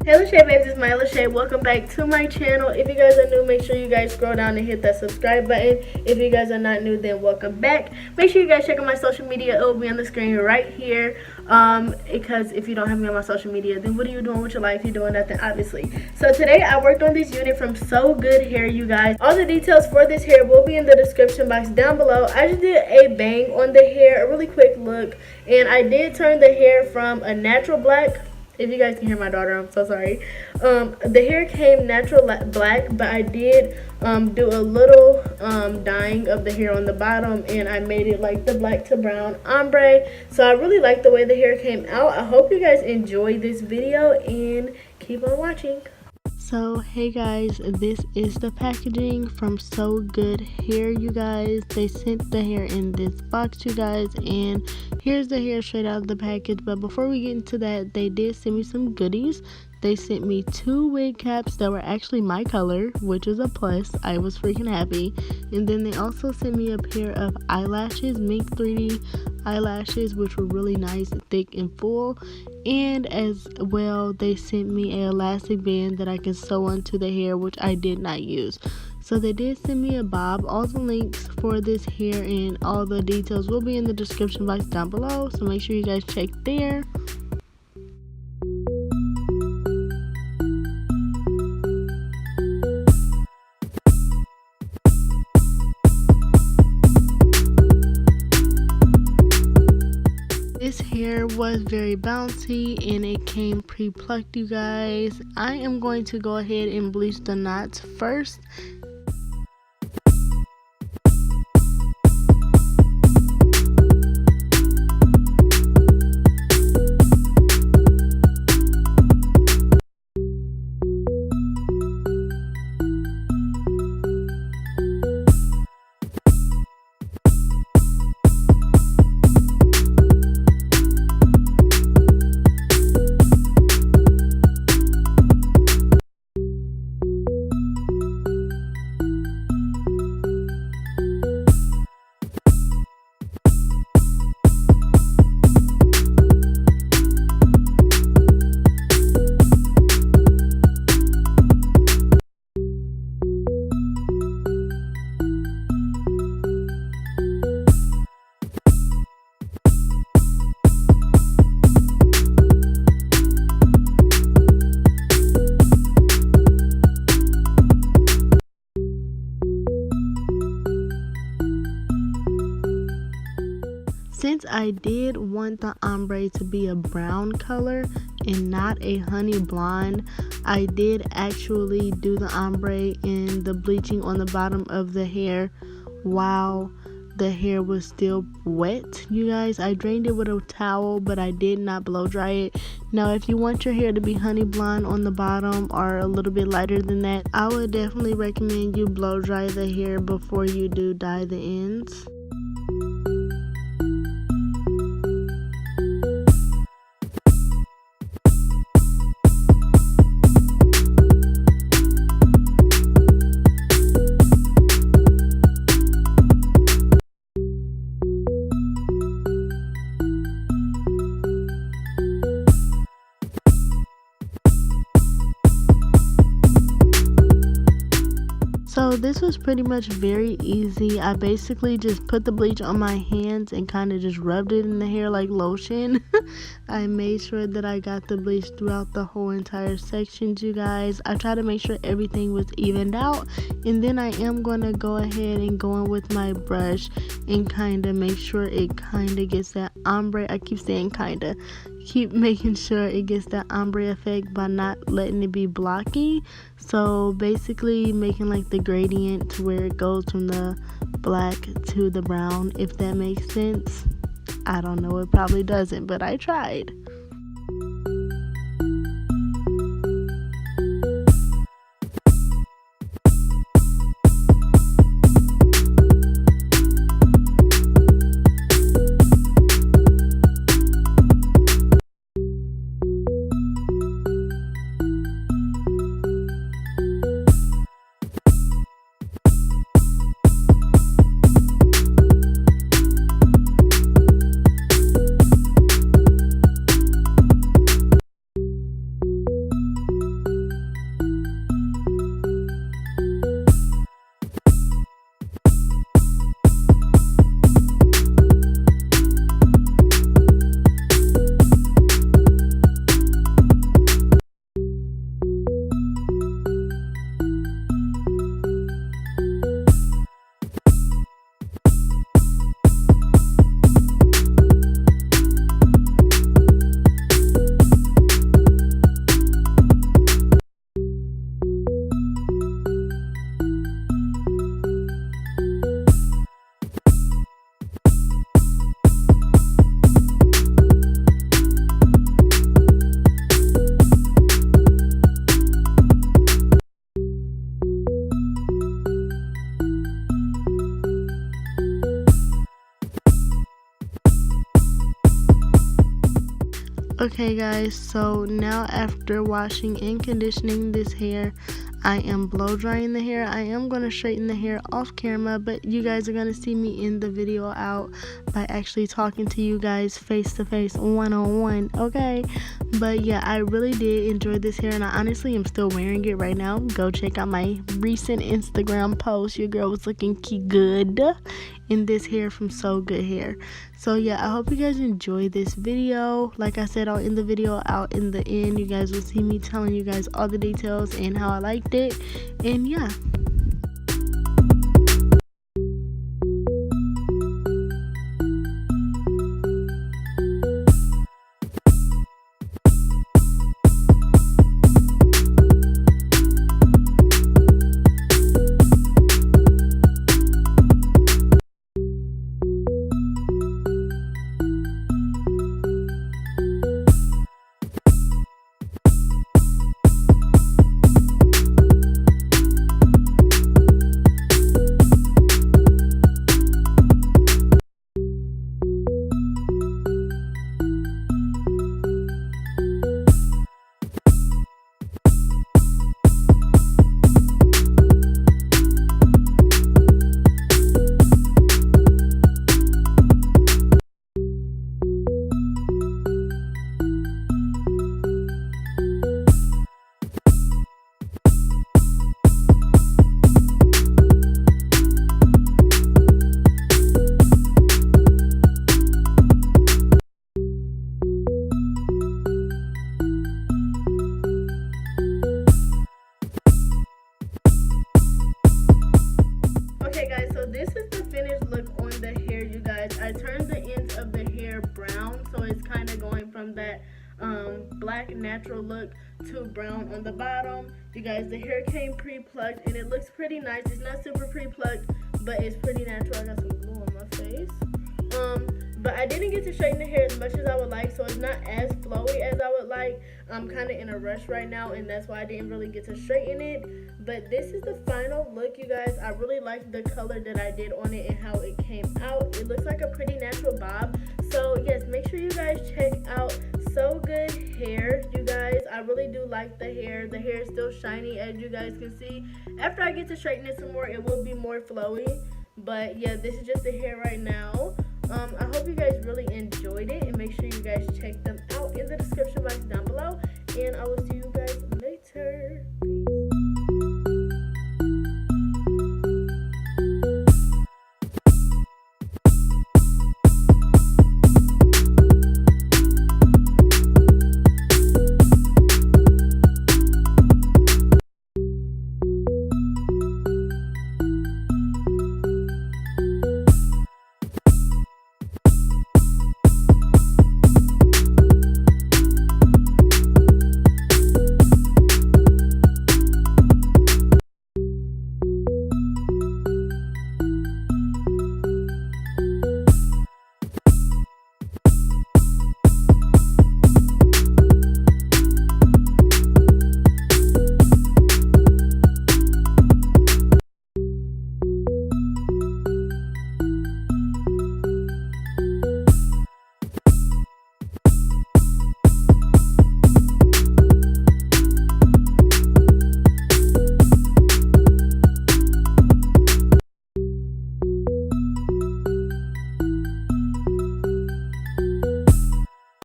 Hello Shay babes, it's my Shay. Welcome back to my channel. If you guys are new, make sure you guys scroll down and hit that subscribe button. If you guys are not new, then welcome back. Make sure you guys check out my social media. It will be on the screen right here. Because if you don't have me on my social media, then what are you doing with your life? You're doing nothing, obviously. So today I worked on this unit from Sogoodhair, you guys. All the details for this hair will be in the description box down below. I just did a bang on the hair, a really quick look, and I did turn the hair from a natural black. If you guys can hear my daughter, I'm so sorry. The hair came natural black, but I did do a little dyeing of the hair on the bottom, and I made it like the black to brown ombre. So I really like the way the hair came out. I hope you guys enjoy this video and keep on watching. So hey guys, this is the packaging from Sogoodhair, you guys. They sent the hair in this box, you guys, and here's the hair straight out of the package. But before we get into that, they did send me some goodies. They sent me 2 wig caps that were actually my color, which is a plus. I was freaking happy. And then they also sent me a pair of eyelashes, Mink 3D eyelashes, which were really nice, thick and full. And as well, they sent me an elastic band that I can sew onto the hair, which I did not use. So they did send me a bob. All the links for this hair and all the details will be in the description box down below, so make sure you guys check there. This hair was very bouncy and it came pre-plucked, you guys. I am going to go ahead and bleach the knots first. Since I did want the ombre to be a brown color and not a honey blonde, I did actually do the ombre and the bleaching on the bottom of the hair while the hair was still wet, you guys. I drained it with a towel, but I did not blow dry it. Now if you want your hair to be honey blonde on the bottom or a little bit lighter than that, I would definitely recommend you blow dry the hair before you do dye the ends. So this was pretty much very easy. I basically just put the bleach on my hands and kind of just rubbed it in the hair like lotion. I made sure that I got the bleach throughout the whole entire sections, you guys. I try to make sure everything was evened out, and then I am going to go ahead and go in with my brush and kind of make sure it kind of gets that ombre. I keep saying kind of. Keep making sure it gets that ombre effect by not letting it be blocky. So basically making like the gradient to where it goes from the black to the brown, if that makes sense. I don't know, it probably doesn't, but I tried. Okay guys, so now after washing and conditioning this hair, I am blow drying the hair. I am going to straighten the hair off camera, but you guys are going to see me in the video out by actually talking to you guys face to face, one-on-one, okay? But yeah, I really did enjoy this hair, and I honestly am still wearing it right now. Go check out my recent Instagram post. Your girl was looking good in this hair from Sogoodhair. So yeah, I hope you guys enjoy this video. Like I said, I'll end the video out in the end. You guys will see me telling you guys all the details and how I liked it. And yeah. This is the finished look on the hair, you guys. I turned the ends of the hair brown, so it's kind of going from that black natural look to brown on the bottom. You guys, the hair came pre-plucked and it looks pretty nice. It's not super pre-plucked, but it's pretty natural. I got some glue on my face. But I didn't get to straighten the hair as much as I would like, so it's not as flowy as I would like. I'm kind of in a rush right now, and that's why I didn't really get to straighten it. But this is the final look, you guys. I really like the color that I did on it and how it came out. It looks like a pretty natural bob. So yes, make sure you guys check out Sogoodhair, you guys. I really do like the hair. The hair is still shiny, as you guys can see. After I get to straighten it some more, it will be more flowy. But yeah, this is just the hair right now. I hope you guys really enjoyed it, and make sure you guys check them out in the description box down below, and I will see you guys later.